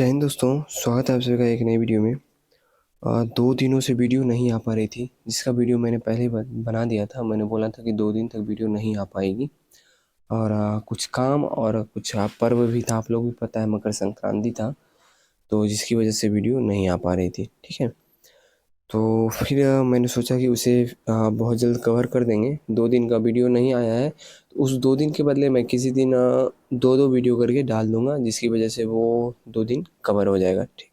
जय हिंद दोस्तों, स्वागत है आप सभी का एक नई वीडियो में। 2 दिनों से वीडियो नहीं आ पा रही थी, जिसका वीडियो मैंने पहले ही बना दिया था। मैंने बोला था कि 2 दिन तक वीडियो नहीं आ पाएगी और कुछ काम और कुछ पर्व भी था, आप लोग भी पता है मकर संक्रांति था, तो जिसकी वजह से वीडियो नहीं आ पा रही थी। ठीक है, तो फिर मैंने सोचा कि उसे बहुत जल्द कवर कर देंगे। 2 दिन का वीडियो नहीं आया है, तो उस 2 दिन के बदले मैं किसी दिन 2-2 वीडियो करके डाल दूँगा, जिसकी वजह से वो 2 दिन कवर हो जाएगा। ठीक,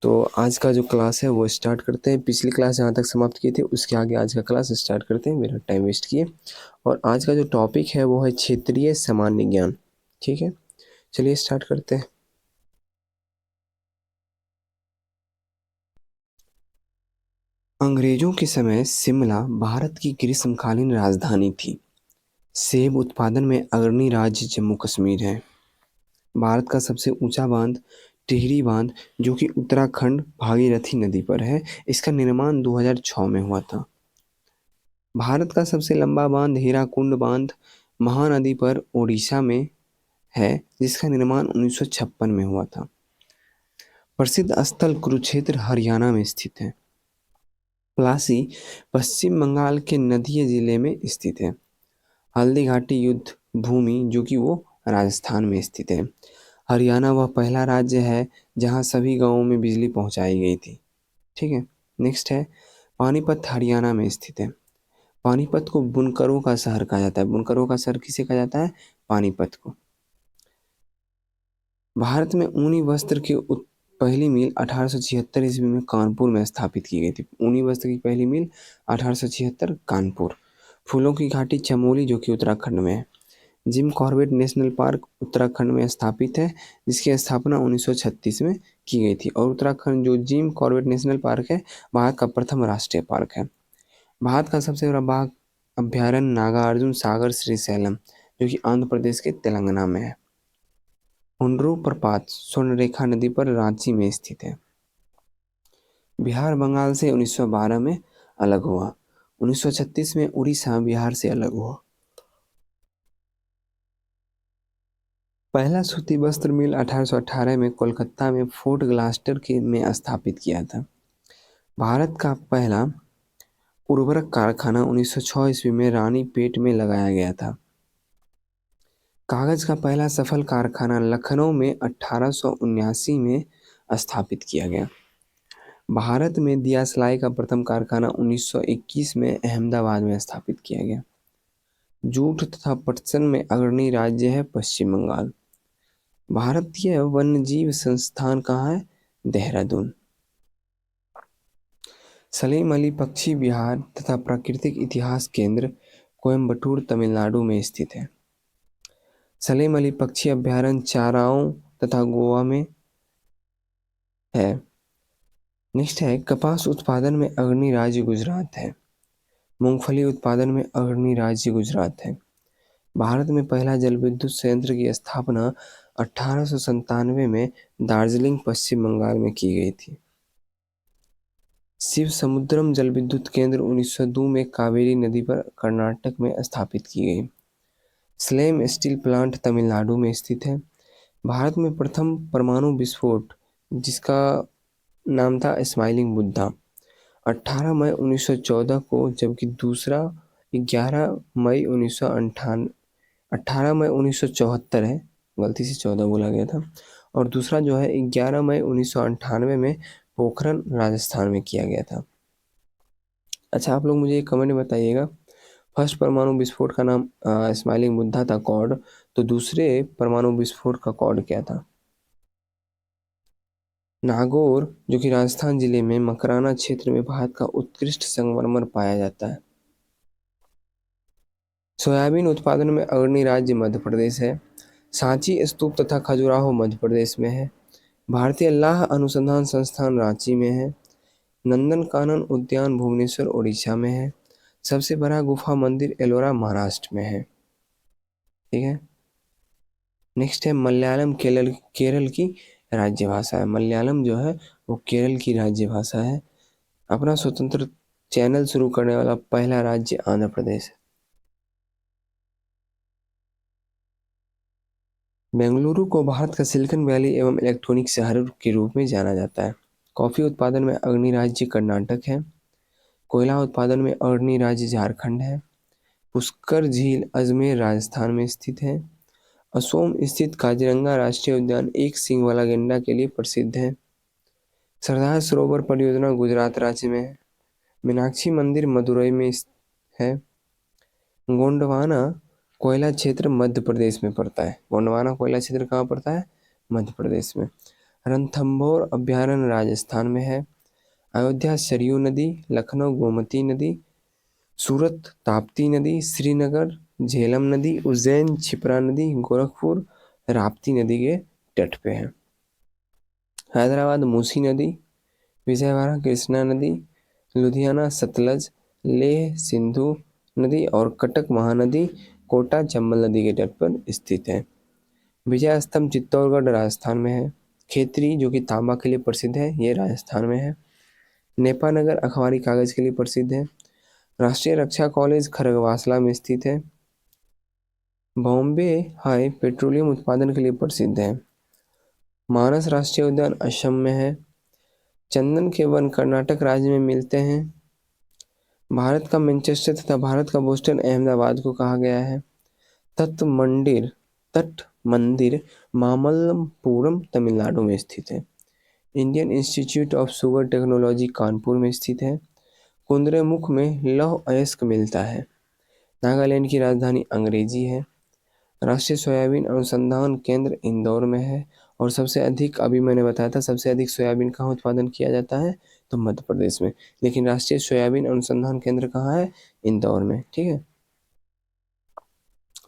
तो आज का जो क्लास है वो स्टार्ट करते हैं। पिछली क्लास जहाँ तक समाप्त किए थे उसके आगे आज का क्लास स्टार्ट करते हैं, मेरा टाइम वेस्ट किए। और आज का जो टॉपिक है वो है क्षेत्रीय सामान्य ज्ञान। ठीक है, चलिए स्टार्ट करते हैं। अंग्रेजों के समय शिमला भारत की ग्रीष्मकालीन राजधानी थी। सेब उत्पादन में अग्रणी राज्य जम्मू कश्मीर है। भारत का सबसे ऊंचा बांध टिहरी बांध, जो कि उत्तराखंड भागीरथी नदी पर है, इसका निर्माण 2006 में हुआ था। भारत का सबसे लंबा बांध हीराकुंड बांध महानदी पर ओडिशा में है, जिसका निर्माण 1956 में हुआ था। प्रसिद्ध स्थल कुरुक्षेत्र हरियाणा में स्थित है। प्लासी पश्चिम बंगाल के नदिया जिले में स्थित है। हल्दी घाटी युद्ध भूमि, जो कि वो राजस्थान में स्थित है। हरियाणा वह पहला राज्य है जहां सभी गांवों में बिजली पहुंचाई गई थी। ठीक है, नेक्स्ट है पानीपत हरियाणा में स्थित है। पानीपत को बुनकरों का शहर कहा जाता है। बुनकरों का शहर किसे कहा जाता है? पानीपत को। भारत में ऊनी वस्त्र की पहली मिल 1876 ईस्वी में कानपुर में स्थापित की गई थी। ऊनी वस्त्र की पहली मिल 1876 कानपुर। फूलों की घाटी चमोली, जो कि उत्तराखंड में है। Jim Corbett national park Uttarakhand में स्थापित है, जिसकी स्थापना 1936 में की गई थी। और उत्तराखंड जो जिम कॉर्बेट नेशनल पार्क है, भारत का प्रथम राष्ट्रीय पार्क है। भारत का सबसे बड़ा बाघ अभ्यारण्य नागार्जुन सागर श्रीशैलम, जो कि आंध्र प्रदेश के तेलंगाना में है। हुंड्रू प्रपात स्वर्णरेखा नदी पर रांची में स्थित है। बिहार बंगाल से 1912 में अलग हुआ। 1936 में उड़ीसा बिहार से अलग हुआ। पहला सूती वस्त्र मिल 1818 में कोलकाता में फोर्ट ग्लास्टर के में स्थापित किया था। भारत का पहला उर्वरक कारखाना 1906 ईस्वी में रानीपेट में लगाया गया था। कागज का पहला सफल कारखाना लखनऊ में 1879 में स्थापित किया गया। भारत में दिया सलाई का प्रथम कारखाना 1921 में अहमदाबाद में स्थापित किया गया। जूट तथा पटसन में अग्रणी राज्य है पश्चिम बंगाल। भारतीय वन्यजीव संस्थान कहाँ है? देहरादून। सलीम अली पक्षी विहार तथा प्राकृतिक इतिहास केंद्र कोयम्बटूर तमिलनाडु में स्थित है। सलीम अली पक्षी अभ्यारण्य चाराओं तथा गोवा में है। नेक्स्ट है कपास उत्पादन में अग्रणी राज्य गुजरात है। मूंगफली उत्पादन में अग्रणी राज्य गुजरात है। भारत में पहला जल विद्युत संयंत्र की स्थापना 1897 में दार्जिलिंग पश्चिम बंगाल में की गई थी। शिव समुद्रम जल विद्युत केंद्र 1902 में कावेरी नदी पर कर्नाटक में स्थापित की गई। स्लेम स्टील प्लांट तमिलनाडु में स्थित है। भारत में प्रथम परमाणु विस्फोट, जिसका नाम था स्माइलिंग बुद्धा, 18 मई 1914 को, जबकि दूसरा 11 मई 1998 18 मई 1974 है, गलती से 14 बोला गया था। और दूसरा जो है 11 मई 1998 में पोखरन राजस्थान में किया गया था। अच्छा, आप लोग मुझे एक कमेंट में बताइएगा, फर्स्ट परमाणु विस्फोट का नाम स्माइलिंग बुद्धा था कॉड, तो दूसरे परमाणु विस्फोट का कॉड क्या था? नागौर, जो कि राजस्थान जिले में मकराना क्षेत्र में भारत का उत्कृष्ट संगमरमर पाया जाता है। सोयाबीन उत्पादन में अग्रणी राज्य मध्य प्रदेश है। सांची स्तूप तथा खजुराहो मध्य प्रदेश में है। भारतीय लाह अनुसंधान संस्थान रांची में है। नंदनकानन उद्यान भुवनेश्वर उड़ीसा में है। सबसे बड़ा गुफा मंदिर एलोरा महाराष्ट्र में है। ठीक है, नेक्स्ट है मलयालम केरल केरल की राज्य भाषा है। मलयालम जो है वो केरल की राज्य भाषा है। अपना स्वतंत्र चैनल शुरू करने वाला पहला राज्य आंध्र प्रदेश है। बेंगलुरु को भारत का सिलिकॉन वैली एवं इलेक्ट्रॉनिक शहर के रूप में जाना जाता है। कॉफी उत्पादन में अग्रणी राज्य कर्नाटक है। कोयला उत्पादन में अग्रणी राज्य झारखंड है। पुष्कर झील अजमेर राजस्थान में स्थित है। असोम स्थित काजीरंगा राष्ट्रीय उद्यान एक सींग वाला गैंडा के लिए प्रसिद्ध है। सरदार सरोवर परियोजना गुजरात राज्य में है। मीनाक्षी मंदिर मदुरई में है। गोंडवाना कोयला क्षेत्र मध्य प्रदेश में पड़ता है। गोंडवाना कोयला क्षेत्र कहाँ पड़ता है? मध्य प्रदेश में। रणथंभौर अभ्यारण्य राजस्थान में है। अयोध्या सरयू नदी, लखनऊ गोमती नदी, सूरत ताप्ती नदी, श्रीनगर झेलम नदी, उज्जैन क्षिप्रा नदी, गोरखपुर राप्ती नदी के तट पे है। हैदराबाद मूसी नदी, विजयवाड़ा कृष्णा नदी, लुधियाना सतलज, लेह सिंधु नदी और कटक महानदी कोटा चंबल नदी के तट पर स्थित है। विजय स्तंभ चित्तौड़गढ़ राजस्थान में है। खेतरी जो कि तांबा के लिए प्रसिद्ध है, ये राजस्थान में है। नेपानगर अखबारी कागज के लिए प्रसिद्ध है। राष्ट्रीय रक्षा कॉलेज खरगवासला में स्थित है। बॉम्बे हाई पेट्रोलियम उत्पादन के लिए प्रसिद्ध है। मानस राष्ट्रीय उद्यान असम में है। चंदन के वन कर्नाटक राज्य में मिलते हैं। भारत का मैनचेस्टर तथा भारत का बोस्टन अहमदाबाद को कहा गया है। तट मंदिर मामल्लपुरम तमिलनाडु में स्थित है। Indian institute of sugar technology Kanpur में स्थित है। कुद्रेमुख में लौह अयस्क मिलता है। नागालैंड की राजधानी अंग्रेजी है। राष्ट्रीय सोयाबीन अनुसंधान केंद्र इंदौर में है। और सबसे अधिक, अभी मैंने बताया था, सबसे अधिक सोयाबीन कहाँ उत्पादन किया जाता है? तो मध्य प्रदेश में। लेकिन राष्ट्रीय सोयाबीन अनुसंधान केंद्र कहाँ है? इंदौर में। ठीक है।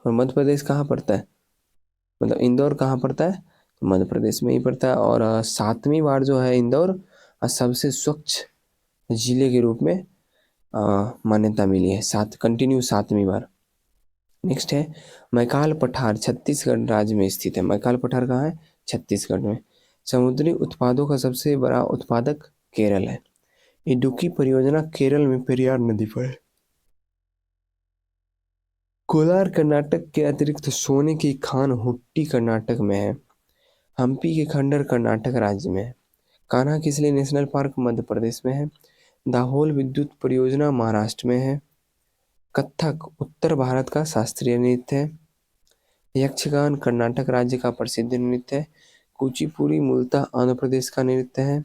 और मध्य प्रदेश कहाँ पड़ता है? मतलब इंदौर कहाँ पड़ता है? तो मध्य प्रदेश में ही पड़ता है। और 7वीं बार जो है इंदौर सबसे स्वच्छ जिले के रूप में मान्यता मिली है। 7वीं बार। नेक्स्ट है मैकाल पठार, छत्तीसगढ़ राज्य में स्थित है। मैकाल पठार कहाँ है? छत्तीसगढ़ में। समुद्री उत्पादों का सबसे बड़ा उत्पादक केरल है। इडुक्की परियोजना केरल में पेरियार नदी पर है। कोलार कर्नाटक के अतिरिक्त सोने की खान हुट्टी कर्नाटक में है। हम्पी के खंडर कर्नाटक राज्य में है। कान्हा किसली नेशनल पार्क मध्य प्रदेश में है। दाहोल विद्युत परियोजना महाराष्ट्र में है। कथक उत्तर भारत का शास्त्रीय नृत्य है। यक्षगान कर्नाटक राज्य का प्रसिद्ध नृत्य है। कुचिपुड़ी मूलतः आंध्र प्रदेश का नृत्य है।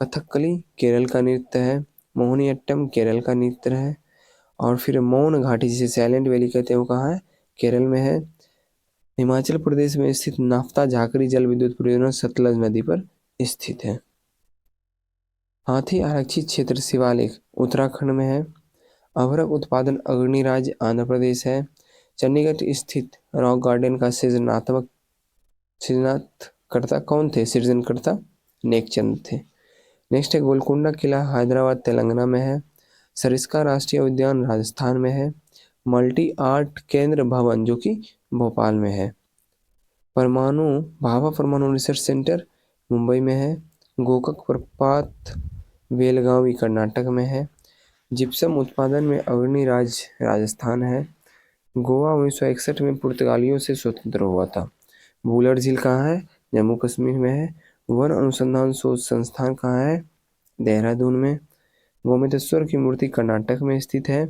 कथकली केरल का नृत्य है। मोहिनीअट्टम केरल का नृत्य है। और फिर मौन घाटी जिसे साइलेंट वैली कहते हैं वो कहाँ है? केरल में है। हिमाचल प्रदेश में स्थित नाफ्ता झाकरी जल विद्युत परियोजना सतलज नदी पर स्थित है। हाथी आरक्षित क्षेत्र शिवालिक उत्तराखंड में है। अभ्रक उत्पादन अग्रणी राज्य आंध्र प्रदेश है। चंडीगढ़ स्थित रॉक गार्डन का सृजनात्मकर्ता कौन थे? सृजनकर्ता नेकचंद थे। नेक्स्ट है गोलकुंडा किला हैदराबाद तेलंगाना में है। सरिस्का राष्ट्रीय उद्यान राजस्थान में है। मल्टी आर्ट केंद्र भवन जो कि भोपाल में है। भाभा परमाणु रिसर्च सेंटर मुंबई में है। गोकक प्रपात बेलगावी कर्नाटक में है। जिप्सम उत्पादन में अग्रणी राज्य राजस्थान है। गोवा 1961 में पुर्तगालियों से स्वतंत्र हुआ था। वुलर झील कहाँ है? जम्मू कश्मीर में है। वन अनुसंधान शोध संस्थान कहाँ है? देहरादून में। गोमतेश्वर की मूर्ति कर्नाटक में स्थित है।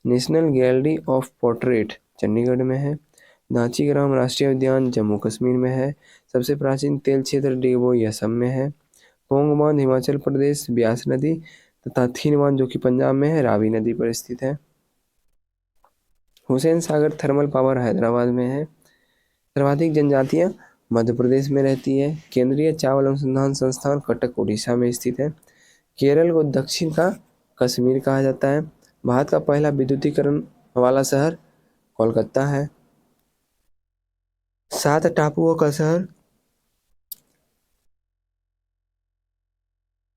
National gallery of portrait Chandigarh में है। दांचीग्राम राष्ट्रीय उद्यान जम्मू कश्मीर में है। सबसे प्राचीन तेल क्षेत्र डिगबोई असम में है। पोंग बांध हिमाचल प्रदेश ब्यास नदी तथा थीन बांध जो कि पंजाब में है रावी नदी पर स्थित है। हुसैन सागर थर्मल पावर हैदराबाद में है। सर्वाधिक जनजातियां मध्य प्रदेश में रहती है। केंद्रीय चावल अनुसंधान संस्थान कटक उड़ीसा में स्थित है। केरल को दक्षिण का कश्मीर कहा जाता है। भारत का पहला विद्युतीकरण वाला शहर कोलकाता है। 7 टापुओं का शहर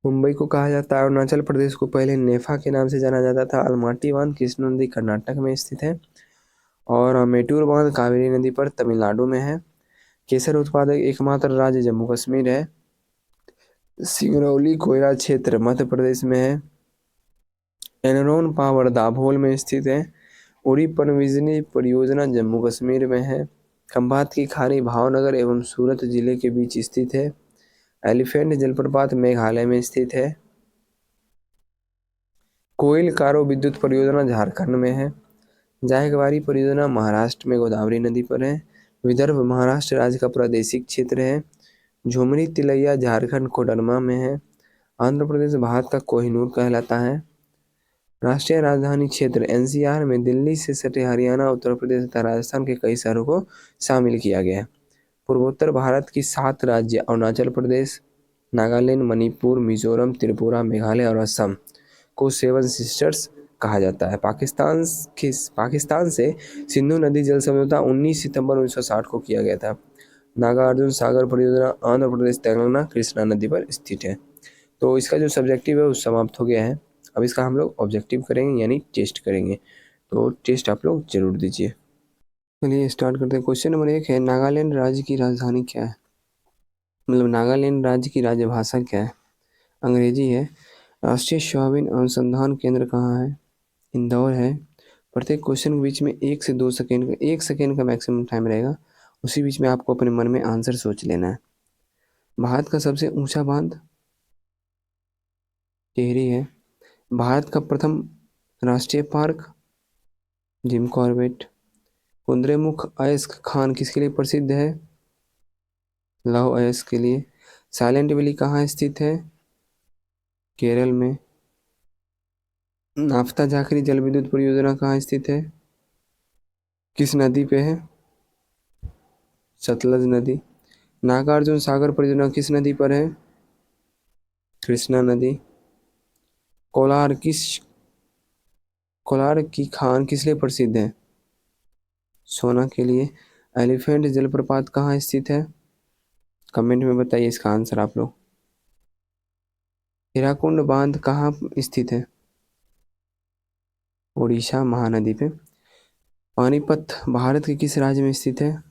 मुंबई को कहा जाता है। अरुणाचल प्रदेश को पहले नेफा के नाम से जाना जाता था। अलमाटी बांध कृष्ण नदी कर्नाटक में स्थित है। और मेटूर बांध कावेरी नदी पर तमिलनाडु में है। केसर उत्पादक एकमात्र राज्य जम्मू कश्मीर है। सिंगरौली कोयला क्षेत्र मध्य प्रदेश में है। एनरॉन पावर दाभोल में स्थित है। उड़ी पनबिजली परियोजना जम्मू कश्मीर में है। खंभात की खाड़ी भावनगर एवं सूरत जिले के बीच स्थित है। एलिफेंट जलप्रपात मेघालय में स्थित है। कोयल कारो विद्युत परियोजना झारखंड में है। जायकवाड़ी परियोजना महाराष्ट्र में गोदावरी नदी पर है। विदर्भ महाराष्ट्र राज्य का प्रादेशिक क्षेत्र है। झुमरी तिलैया झारखंड कोडरमा में है। आंध्र प्रदेश भारत का कोहिनूर कहलाता है। राष्ट्रीय राजधानी क्षेत्र एनसीआर में दिल्ली से सटे हरियाणा, उत्तर प्रदेश तथा राजस्थान के कई शहरों को शामिल किया गया है। पूर्वोत्तर भारत की 7 राज्य अरुणाचल प्रदेश, नागालैंड, मणिपुर, मिजोरम, त्रिपुरा, मेघालय और असम को सेवन सिस्टर्स कहा जाता है। पाकिस्तान से सिंधु नदी जल समझौता 19 सितंबर 1960 को किया गया था। नागार्जुन सागर परियोजना आंध्र प्रदेश तेलंगाना कृष्णा नदी पर स्थित है। तो इसका जो सब्जेक्टिव है वो समाप्त हो गया है। अब इसका हम लोग ऑब्जेक्टिव करेंगे यानी टेस्ट करेंगे। तो टेस्ट आप लोग जरूर दीजिए। चलिए स्टार्ट करते हैं। क्वेश्चन नंबर 1 है, नागालैंड राज्य की राजधानी क्या है? मतलब नागालैंड राज्य की राजभाषा क्या है? अंग्रेजी है। राष्ट्रीय सोयाबीन अनुसंधान केंद्र कहाँ है? इंदौर है। प्रत्येक क्वेश्चन के बीच में 1 सेकेंड का मैक्सिमम टाइम रहेगा। उसी बीच में आपको अपने मन में आंसर सोच लेना है। भारत का सबसे ऊंचा बांध टिहरी है। भारत का प्रथम राष्ट्रीय पार्क जिम कॉर्बेट। कुद्रेमुख अयस्क खान किसके लिए प्रसिद्ध है? लौह अयस्क के लिए। साइलेंट वैली कहाँ स्थित है? केरल में। नाफ्ता झाकरी जल विद्युत परियोजना कहाँ स्थित है? किस नदी पे है? सतलज नदी। नागार्जुन सागर परियोजना किस नदी पर है? कृष्णा नदी। कोलार की खान किस लिए प्रसिद्ध है? सोना के लिए। एलिफेंट जलप्रपात कहाँ स्थित है? कमेंट में बताइए इसका आंसर आप लोग। हीराकुंड बांध कहाँ स्थित है? उड़ीसा महानदी पे। पानीपत भारत के किस राज्य में स्थित है?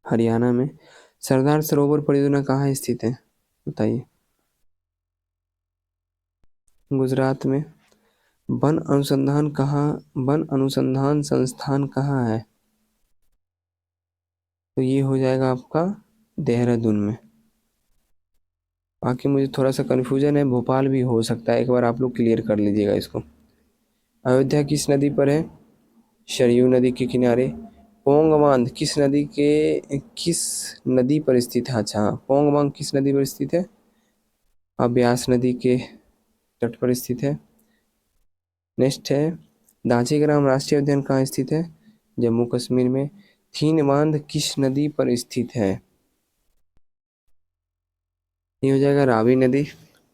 हरियाणा में। सरदार सरोवर परियोजना कहाँ स्थित है? बताइए। गुजरात में। वन अनुसंधान संस्थान कहाँ है? तो ये हो जाएगा आपका देहरादून में। बाकी मुझे थोड़ा सा कन्फ्यूजन है, भोपाल भी हो सकता है, एक बार आप लोग क्लियर कर लीजिएगा इसको। अयोध्या किस नदी पर है? सरयू नदी के किनारे। पोंग बांध किस नदी पर स्थित है? अच्छा, पोंग बांध किस नदी पर स्थित है? ब्यास नदी के तट पर स्थित है। नेक्स्ट है, दांचीग्राम राष्ट्रीय उद्यान कहाँ स्थित है? जम्मू कश्मीर में। थीन बांध किस नदी पर स्थित है? ये हो जाएगा रावी नदी।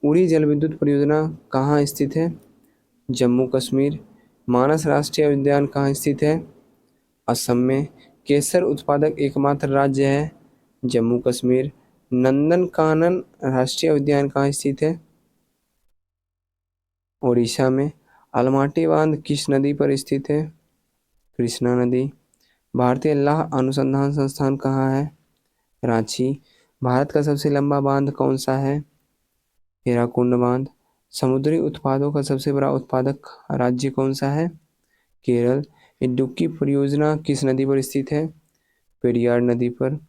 उड़ी जल विद्युत परियोजना कहाँ स्थित है? जम्मू कश्मीर। मानस राष्ट्रीय उद्यान कहाँ स्थित है? असम में। केसर उत्पादक एकमात्र राज्य है? जम्मू कश्मीर। नंदनकानन राष्ट्रीय उद्यान कहाँ स्थित है? ओडिशा में। अलमाटी बांध किस नदी पर स्थित है? कृष्णा नदी। भारतीय लौह अनुसंधान संस्थान कहाँ है? रांची। भारत का सबसे लंबा बांध कौन सा है? हीराकुंड बांध। समुद्री उत्पादों का सबसे बड़ा उत्पादक राज्य कौन सा है? केरल। इडुक्की परियोजना किस नदी पर स्थित है? पेरियार नदी पर।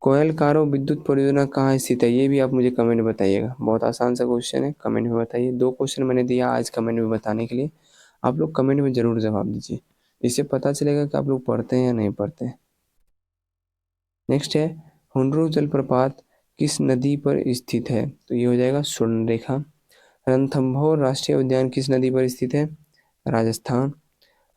कोयल कारो विद्युत परियोजना कहाँ स्थित है? ये भी आप मुझे कमेंट में बताइएगा। बहुत आसान सा क्वेश्चन है, कमेंट में बताइए। 2 क्वेश्चन मैंने दिया आज कमेंट में बताने के लिए, आप लोग कमेंट में जरूर जवाब दीजिए। इससे पता चलेगा कि आप लोग पढ़ते हैं या नहीं पढ़ते हैं। नेक्स्ट है, हुंडरू जलप्रपात किस नदी पर स्थित है? तो ये हो जाएगा स्वर्णरेखा। रणथंभौर राष्ट्रीय उद्यान किस नदी पर स्थित है? राजस्थान।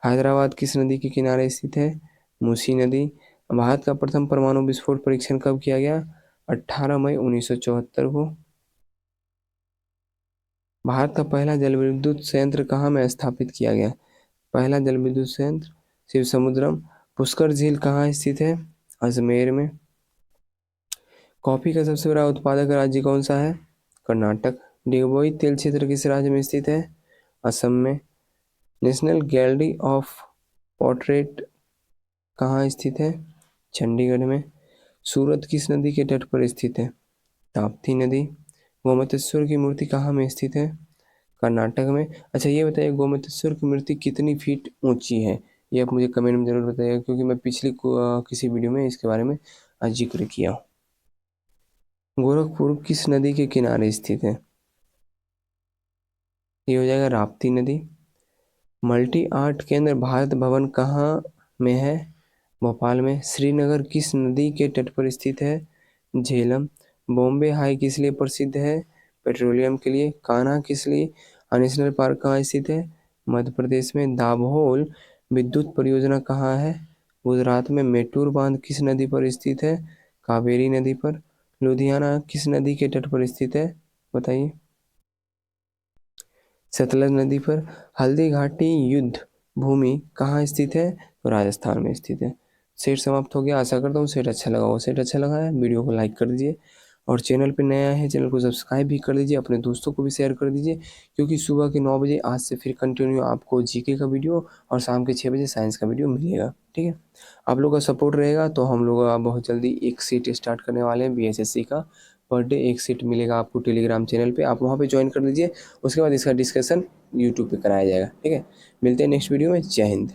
हैदराबाद किस नदी के किनारे स्थित है? मूसी नदी। भारत का प्रथम परमाणु विस्फोट परीक्षण कब किया गया? 18 मई 1974 को। भारत का पहला जल विद्युत संयंत्र कहाँ में स्थापित किया गया? पहला जल विद्युत संयंत्र शिव समुद्रम। पुष्कर झील कहाँ स्थित है? अजमेर में। कॉफी का सबसे बड़ा उत्पादक राज्य कौन सा है? कर्नाटक। डिगबोई तेल क्षेत्र किस राज्य में स्थित है? असम में। नेशनल गैलरी ऑफ पोर्ट्रेट कहाँ स्थित है? चंडीगढ़ में। सूरत किस नदी के तट पर स्थित है? ताप्ती नदी। गोमतेश्वर की मूर्ति कहाँ में स्थित है? कर्नाटक में। अच्छा ये बताइए, गोमतेश्वर की मूर्ति कितनी फीट ऊंची है? ये आप मुझे कमेंट में ज़रूर बताइएगा, क्योंकि मैं पिछली किसी वीडियो में इसके बारे में जिक्र किया हूँ। गोरखपुर किस नदी के किनारे स्थित है? ये हो जाएगा राप्ती नदी। मल्टी आर्ट केंद्र भारत भवन कहाँ में है? भोपाल में। श्रीनगर किस नदी के तट पर स्थित है? झेलम। बॉम्बे हाई किस लिए प्रसिद्ध है? पेट्रोलियम के लिए। कान्हा किस लिए? नेशनल पार्क कहाँ स्थित है? मध्य प्रदेश में। दाभोल विद्युत परियोजना कहाँ है? गुजरात में। मेटूर बांध किस नदी पर स्थित है? कावेरी नदी पर। लुधियाना किस नदी के तट पर स्थित है? बताइए। सतलज नदी पर। हल्दी घाटी युद्ध भूमि कहाँ स्थित है? तो राजस्थान में स्थित है। सेट समाप्त हो गया। आशा करता हूँ सेट अच्छा लगा हो। सेट अच्छा लगा है वीडियो को लाइक कर दीजिए, और चैनल पे नया है चैनल को सब्सक्राइब भी कर दीजिए, अपने दोस्तों को भी शेयर कर दीजिए, क्योंकि सुबह के 9 बजे आज से फिर कंटिन्यू आपको जीके का वीडियो और शाम के 6 बजे साइंस का वीडियो मिलेगा। ठीक है, आप लोगों का सपोर्ट रहेगा तो हम लोग बहुत जल्दी एक सीट स्टार्ट करने वाले हैं बीएसएससी का। पर डे एक सीट मिलेगा आपको टेलीग्राम चैनल पे, आप वहाँ पे ज्वाइन कर लीजिए। उसके बाद इसका डिस्कशन यूट्यूब पे कराया जाएगा। ठीक है, मिलते हैं नेक्स्ट वीडियो में। जय हिंद।